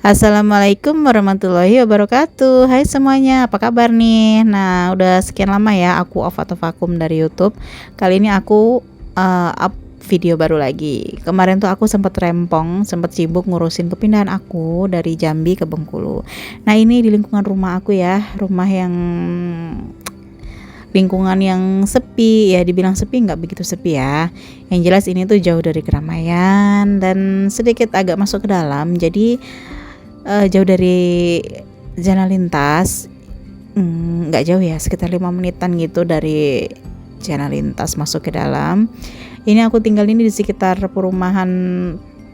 Assalamualaikum warahmatullahi wabarakatuh. Hai semuanya, apa kabar nih? Nah, udah sekian lama ya aku off atau vakum dari YouTube. Kali ini aku up video baru lagi. Kemarin tuh aku sempat rempong, sempat sibuk ngurusin kepindahan aku dari Jambi ke Bengkulu. Nah, ini di lingkungan rumah aku ya, rumah yang lingkungan yang sepi ya, dibilang sepi nggak begitu sepi ya. Yang jelas ini tuh jauh dari keramaian dan sedikit agak masuk ke dalam. Jadi jauh dari jalan lintas, nggak jauh ya, sekitar 5 menitan gitu dari jalan lintas masuk ke dalam. Ini aku tinggal ini di sekitar perumahan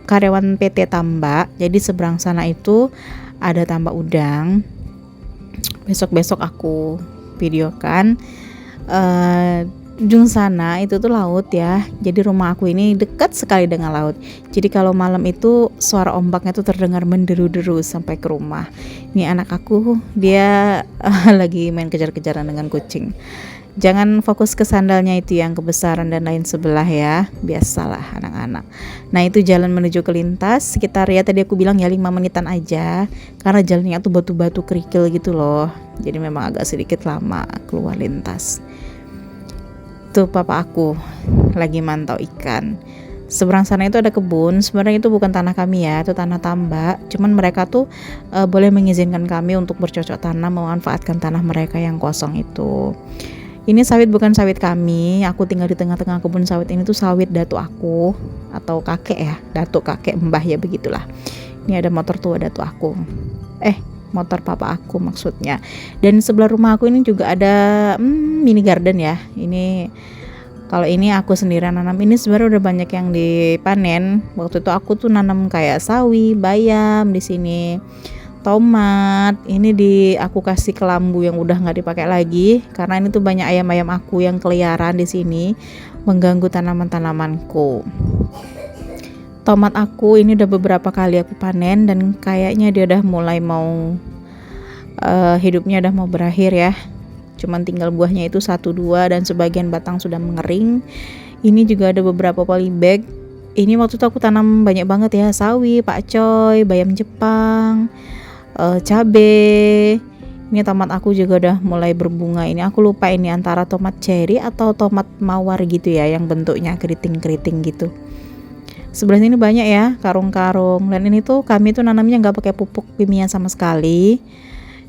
karyawan PT Tambak. Jadi seberang sana itu ada tambak udang. Besok-besok aku videokan. Ujung sana itu tuh laut ya. Jadi rumah aku ini dekat sekali dengan laut. Jadi kalau malam itu suara ombaknya tuh terdengar menderu-deru sampai ke rumah. Ini anak aku, dia lagi main kejar-kejaran dengan kucing. Jangan fokus ke sandalnya itu yang kebesaran dan lain sebelah ya. Biasalah anak-anak. Nah, itu jalan menuju ke lintas sekitar ya tadi aku bilang ya 5 menitan aja. Karena jalannya tuh batu-batu kerikil gitu loh. Jadi memang agak sedikit lama keluar lintas. Tuh papa aku lagi mantau ikan. Seberang sana itu ada kebun. Sebenarnya itu bukan tanah kami ya, itu tanah tambak. Cuman mereka tuh boleh mengizinkan kami untuk bercocok tanam, memanfaatkan tanah mereka yang kosong itu. Ini sawit bukan sawit kami. Aku tinggal di tengah-tengah kebun sawit ini tuh sawit datuk aku atau kakek ya, datuk kakek mbah ya begitulah. Ini ada motor tua datuk aku. Motor papa aku maksudnya. Dan sebelah rumah aku ini juga ada mini garden ya. Ini kalau ini aku sendirian nanam, ini sebenarnya udah banyak yang dipanen. Waktu itu aku tuh nanam kayak sawi, bayam di sini, tomat. Ini aku kasih kelambu yang udah nggak dipakai lagi karena ini tuh banyak ayam-ayam aku yang keliaran di sini mengganggu tanaman-tanamanku. Tomat aku ini udah beberapa kali aku panen dan kayaknya dia udah mulai mau hidupnya udah mau berakhir ya. Cuman tinggal buahnya itu 1-2 dan sebagian batang sudah mengering. Ini juga ada beberapa polybag. Ini waktu itu aku tanam banyak banget ya, sawi, pakcoy, bayam Jepang, cabe. Ini tomat aku juga udah mulai berbunga. Ini aku lupa ini antara tomat cherry atau tomat mawar gitu ya, yang bentuknya keriting-keriting gitu. Sebelah sini banyak ya karung-karung, dan ini tuh kami tuh nanamnya nggak pakai pupuk kimia sama sekali.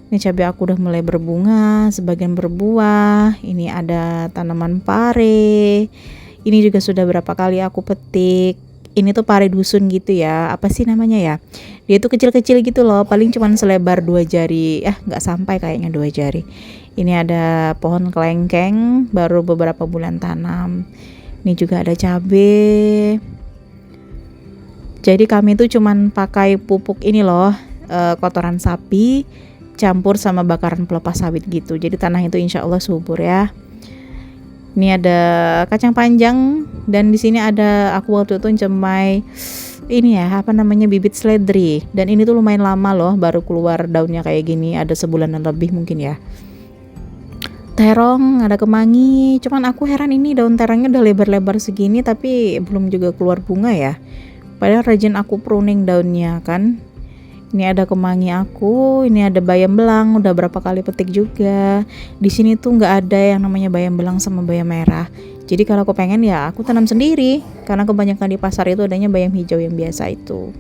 Ini cabai aku udah mulai berbunga, sebagian berbuah. Ini ada tanaman pare. Ini juga sudah berapa kali aku petik. Ini tuh pare dusun gitu ya, apa sih namanya ya, dia tuh kecil-kecil gitu loh, paling cuman selebar 2 jari, nggak sampai kayaknya 2 jari. Ini ada pohon kelengkeng, baru beberapa bulan tanam. Ini juga ada cabai. Jadi kami tuh cuman pakai pupuk ini loh, kotoran sapi campur sama bakaran pelepas sawit gitu. Jadi tanah itu insya Allah subur ya. Ini ada kacang panjang dan di sini ada aku waktu itu cemai ini ya, apa namanya, bibit seledri. Dan ini tuh lumayan lama loh baru keluar daunnya kayak gini, ada sebulanan lebih mungkin ya. Terong, ada kemangi. Cuman aku heran ini daun terongnya udah lebar-lebar segini tapi belum juga keluar bunga ya. Padahal rajin aku pruning daunnya kan. Ini ada kemangi aku, ini ada bayam belang, udah berapa kali petik juga. Di sini tuh nggak ada yang namanya bayam belang sama bayam merah. Jadi kalau aku pengen ya aku tanam sendiri, karena kebanyakan di pasar itu adanya bayam hijau yang biasa itu.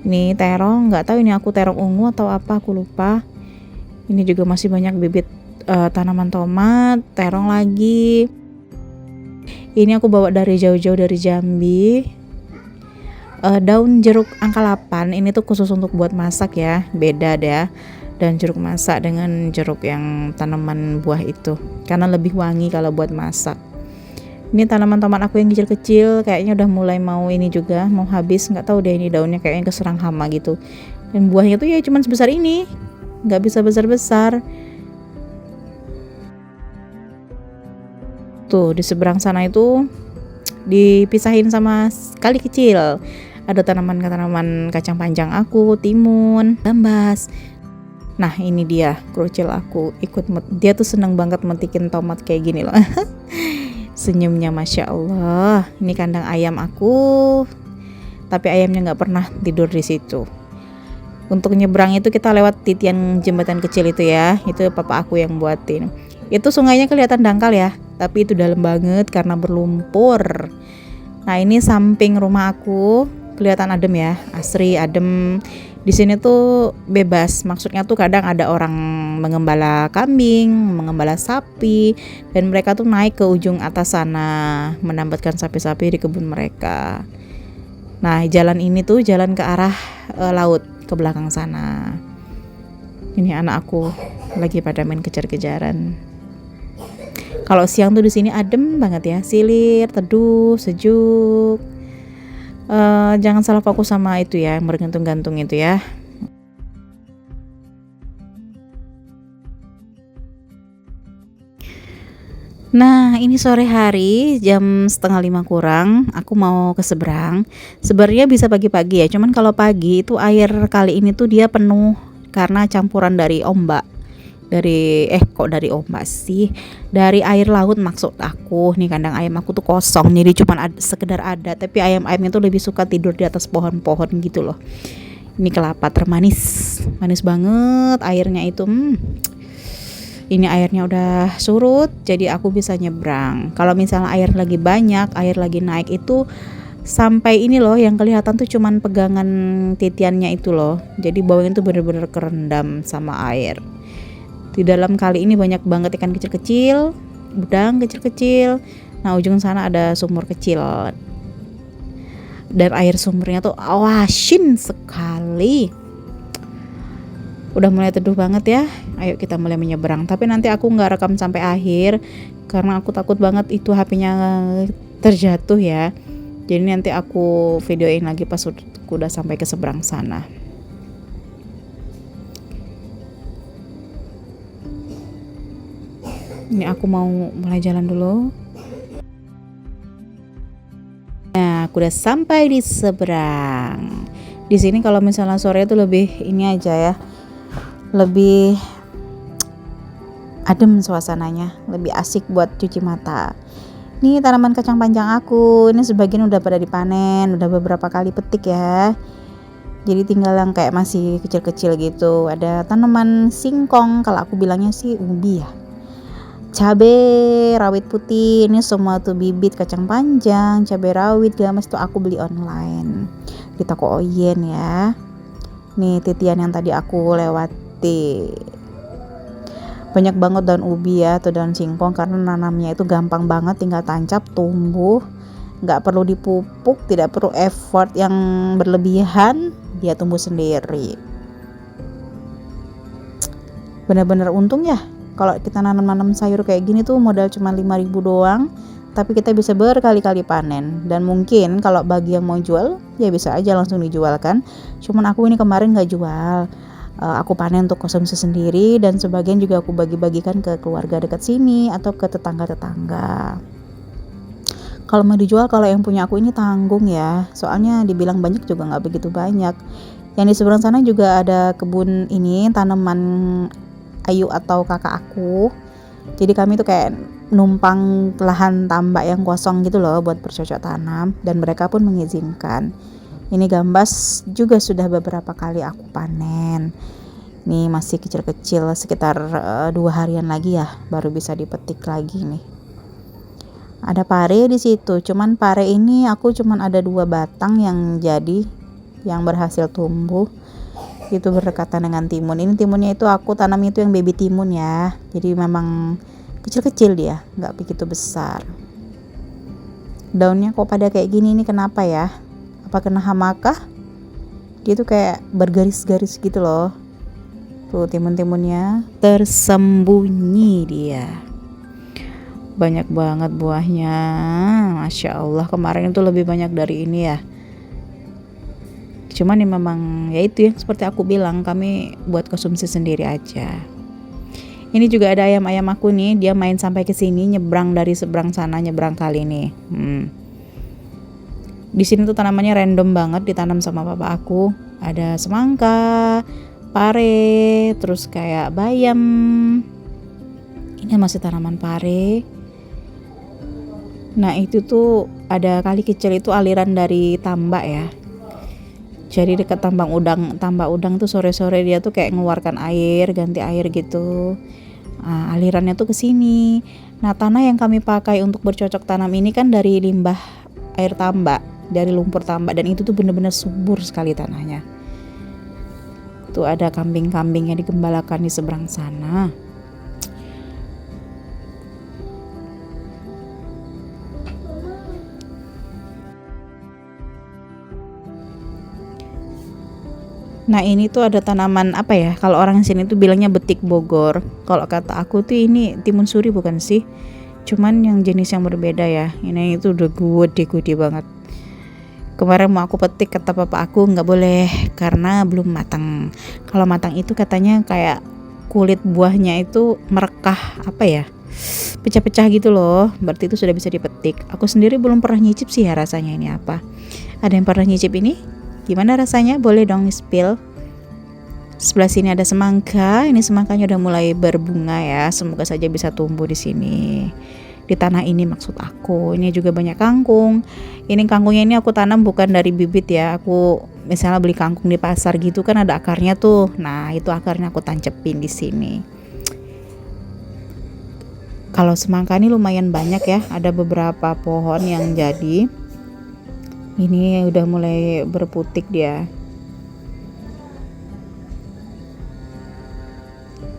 Ini terong, nggak tahu ini aku terong ungu atau apa, aku lupa. Ini juga masih banyak bibit tanaman tomat, terong lagi. Ini aku bawa dari jauh-jauh dari Jambi. Daun jeruk angka 8 ini tuh khusus untuk buat masak ya, beda deh dan jeruk masak dengan jeruk yang tanaman buah itu, karena lebih wangi kalau buat masak. Ini tanaman tomat aku yang kecil-kecil kayaknya udah mulai mau ini juga mau habis, nggak tahu deh ini daunnya kayaknya keserang hama gitu, dan buahnya tuh ya cuman sebesar ini, nggak bisa besar-besar. Tuh di seberang sana itu dipisahin sama kali kecil. Ada tanaman kacang panjang aku, timun, gambas. Nah ini dia krucil aku ikut dia tuh seneng banget metikin tomat kayak gini loh. Senyumnya Masya Allah. Ini kandang ayam aku, tapi ayamnya nggak pernah tidur di situ. Untuk nyebrang itu kita lewat titian jembatan kecil itu ya. Itu papa aku yang buatin. Itu sungainya kelihatan dangkal ya, tapi itu dalam banget karena berlumpur. Nah, ini samping rumah aku, kelihatan adem ya, asri, adem. Di sini tuh bebas, maksudnya tuh kadang ada orang mengembala kambing, mengembala sapi, dan mereka tuh naik ke ujung atas sana, menambatkan sapi-sapi di kebun mereka. Nah, jalan ini tuh jalan ke arah laut, ke belakang sana. Ini anak aku lagi pada main kejar-kejaran. Kalau siang tuh di sini adem banget ya, silir, teduh, sejuk. Jangan salah fokus sama itu ya, yang bergantung-gantung itu ya. Nah, ini sore hari jam 4:30 kurang, aku mau ke seberang. Sebenarnya bisa pagi-pagi ya, cuman kalau pagi itu air kali ini tuh dia penuh karena campuran dari ombak. Dari ombak sih, dari air laut maksud aku. Nih kandang ayam aku tuh kosong, jadi cuman sekedar ada, tapi ayam-ayamnya tuh lebih suka tidur di atas pohon-pohon gitu loh. Ini kelapa termanis, manis banget airnya itu. Ini airnya udah surut, jadi aku bisa nyebrang. Kalau misalnya air lagi banyak, air lagi naik itu sampai ini loh, yang kelihatan tuh cuman pegangan titiannya itu loh. Jadi bawahnya tuh bener-bener kerendam sama air. Di dalam kali ini banyak banget ikan kecil-kecil, udang kecil-kecil. Nah, ujung sana ada sumur kecil. Dan air sumurnya tuh asin sekali. Udah mulai teduh banget ya. Ayo kita mulai menyeberang. Tapi nanti aku nggak rekam sampai akhir karena aku takut banget itu HP-nya terjatuh ya. Jadi nanti aku videoin lagi pas aku udah sampai ke seberang sana. Ini aku mau mulai jalan dulu. Nah, aku udah sampai di seberang. Di sini kalau misalnya sore itu lebih ini aja ya, lebih adem suasananya, lebih asik buat cuci mata. Nih tanaman kacang panjang aku, ini sebagian udah pada dipanen, udah beberapa kali petik ya. Jadi tinggal yang kayak masih kecil-kecil gitu. Ada tanaman singkong, kalau aku bilangnya sih ubi ya. Cabai rawit putih, ini semua tuh bibit kacang panjang, cabai rawit, gamas tuh aku beli online di toko Oyen ya. Nih titian yang tadi aku lewati. Banyak banget daun ubi ya atau daun singkong karena nanamnya itu gampang banget, tinggal tancap tumbuh, nggak perlu dipupuk, tidak perlu effort yang berlebihan, dia tumbuh sendiri. Benar-benar untung ya kalau kita nanam sayur kayak gini tuh modal cuma 5.000 doang, tapi kita bisa berkali-kali panen. Dan mungkin kalau bagi yang mau jual ya bisa aja langsung dijual kan. Cuman aku ini kemarin nggak jual, aku panen untuk konsumsi sendiri dan sebagian juga aku bagi-bagikan ke keluarga dekat sini atau ke tetangga-tetangga. Kalau mau dijual, kalau yang punya aku ini tanggung ya, soalnya dibilang banyak juga nggak begitu banyak. Yang di seberang sana juga ada kebun ini, tanaman Ayu atau kakak aku. Jadi kami tuh kayak numpang lahan tambak yang kosong gitu loh buat bercocok tanam, dan mereka pun mengizinkan. Ini gambas juga sudah beberapa kali aku panen. Nih masih kecil-kecil, sekitar 2 harian lagi ya baru bisa dipetik lagi nih. Ada pare di situ, cuman pare ini aku cuman ada 2 batang yang jadi, yang berhasil tumbuh. Itu berdekatan dengan timun. Ini timunnya itu aku tanam itu yang baby timun ya. Jadi memang kecil-kecil dia, nggak begitu besar. Daunnya kok pada kayak gini, ini kenapa ya? Apa kena hama kah? Dia tuh kayak bergaris-garis gitu loh. Tuh timun-timunnya tersembunyi dia. Banyak banget buahnya. Masya Allah, kemarin itu lebih banyak dari ini ya. Cuman ini memang ya itu ya, seperti aku bilang, kami buat konsumsi sendiri aja. Ini juga ada ayam-ayam aku nih, dia main sampai ke sini, nyebrang dari seberang sana, nyebrang kali nih. Di sini tuh tanamannya random banget, ditanam sama papa aku. Ada semangka, pare, terus kayak bayam. Ini masih tanaman pare. Nah itu tuh ada kali kecil itu aliran dari tambak ya. Jadi dekat tambak udang tuh sore-sore dia tuh kayak ngeluarkan air, ganti air gitu. Alirannya tuh ke sini. Nah, tanah yang kami pakai untuk bercocok tanam ini kan dari limbah air tambak, dari lumpur tambak, dan itu tuh bener-bener subur sekali tanahnya. Tuh ada kambing-kambing yang digembalakan di seberang sana. Nah, ini tuh ada tanaman apa ya? Kalau orang sini tuh bilangnya betik Bogor. Kalau kata aku tuh ini timun suri bukan sih? Cuman yang jenis yang berbeda ya. Ini itu udah gede banget. Kemarin mau aku petik, kata papa aku nggak boleh karena belum matang. Kalau matang itu katanya kayak kulit buahnya itu merekah apa ya? Pecah-pecah gitu loh. Berarti itu sudah bisa dipetik. Aku sendiri belum pernah nyicip sih ya rasanya ini apa. Ada yang pernah nyicip ini? Gimana rasanya? Boleh dong spill. Sebelah sini ada semangka. Ini semangkanya udah mulai berbunga ya. Semoga saja bisa tumbuh di sini. Di tanah ini maksud aku. Ini juga banyak kangkung. Ini kangkungnya ini aku tanam bukan dari bibit ya. Aku misalnya beli kangkung di pasar gitu kan ada akarnya tuh. Nah, itu akarnya aku tancepin di sini. Kalau semangka ini lumayan banyak ya. Ada beberapa pohon yang jadi. Ini udah mulai berputik dia.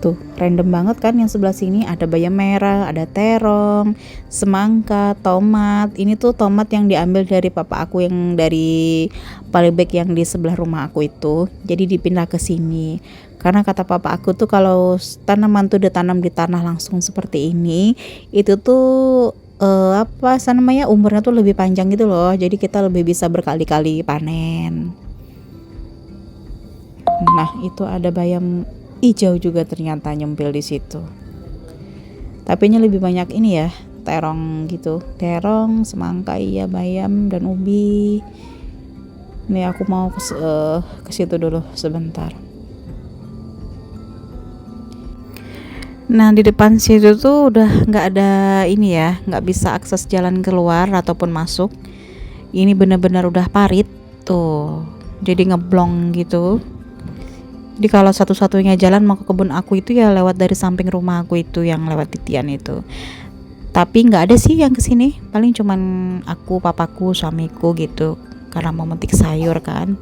Tuh, random banget kan yang sebelah sini ada bayam merah, ada terong, semangka, tomat. Ini tuh tomat yang diambil dari papa aku yang dari Palembang yang di sebelah rumah aku itu. Jadi dipindah ke sini. Karena kata papa aku tuh kalau tanaman tuh ditanam di tanah langsung seperti ini, itu tuh namanya umurnya tuh lebih panjang gitu loh. Jadi kita lebih bisa berkali-kali panen. Nah, itu ada bayam hijau juga ternyata nyempil di situ. Tapi ini lebih banyak ini ya, terong gitu. Terong, semangka, iya, bayam dan ubi. Nih aku mau ke situ dulu sebentar. Nah, di depan situ tuh udah nggak ada ini ya, nggak bisa akses jalan keluar ataupun masuk. Ini bener-bener udah parit tuh, jadi ngeblong gitu. Jadi kalau satu-satunya jalan mau ke kebun aku itu ya lewat dari samping rumah aku itu yang lewat titian itu. Tapi nggak ada sih yang kesini, paling cuman aku, papaku, suamiku gitu, karena mau metik sayur kan.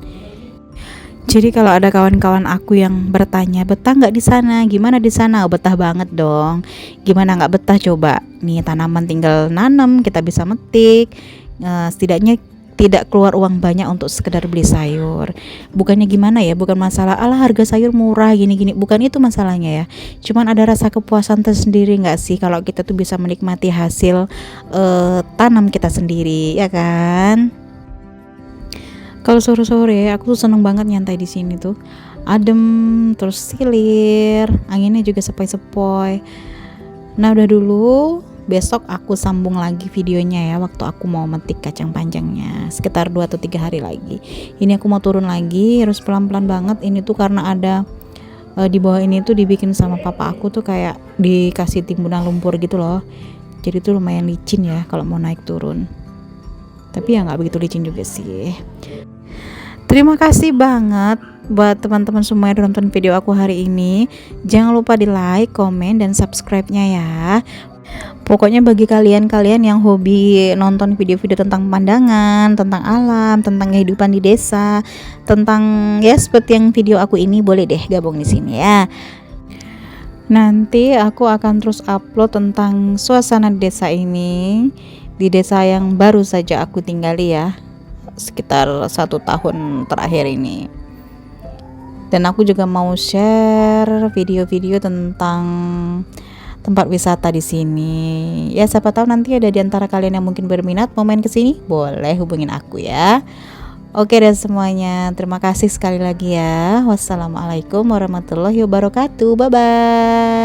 Jadi kalau ada kawan-kawan aku yang bertanya, betah nggak di sana? Gimana di sana? Oh, betah banget dong. Gimana nggak betah coba? Nih tanaman tinggal nanam, kita bisa metik. Setidaknya tidak keluar uang banyak untuk sekedar beli sayur. Bukannya gimana ya? Bukan masalah, alah harga sayur murah gini-gini. Bukan itu masalahnya ya. Cuman ada rasa kepuasan tersendiri nggak sih kalau kita tuh bisa menikmati hasil tanam kita sendiri, ya kan? Kalau sore-sore aku tuh seneng banget nyantai di sini tuh. Adem, terus silir, anginnya juga sepoi-sepoi. Nah, udah dulu, besok aku sambung lagi videonya ya waktu aku mau metik kacang panjangnya. Sekitar 2 atau 3 hari lagi. Ini aku mau turun lagi, harus pelan-pelan banget. Ini tuh karena ada di bawah ini tuh dibikin sama papa aku tuh kayak dikasih timbunan lumpur gitu loh. Jadi tuh lumayan licin ya kalau mau naik turun. Tapi ya nggak begitu licin juga sih. Terima kasih banget buat teman-teman semua yang nonton video aku hari ini. Jangan lupa di like, komen, dan subscribe-nya ya. Pokoknya bagi kalian-kalian yang hobi nonton video-video tentang pemandangan, tentang alam, tentang kehidupan di desa, tentang ya seperti yang video aku ini, boleh deh gabung di sini ya. Nanti aku akan terus upload tentang suasana desa ini, di desa yang baru saja aku tinggali ya, sekitar 1 tahun terakhir ini. Dan aku juga mau share video-video tentang tempat wisata di sini. Ya siapa tahu nanti ada di antara kalian yang mungkin berminat mau main ke sini, boleh hubungin aku ya. Oke dan semuanya, terima kasih sekali lagi ya. Wassalamualaikum warahmatullahi wabarakatuh. Bye bye.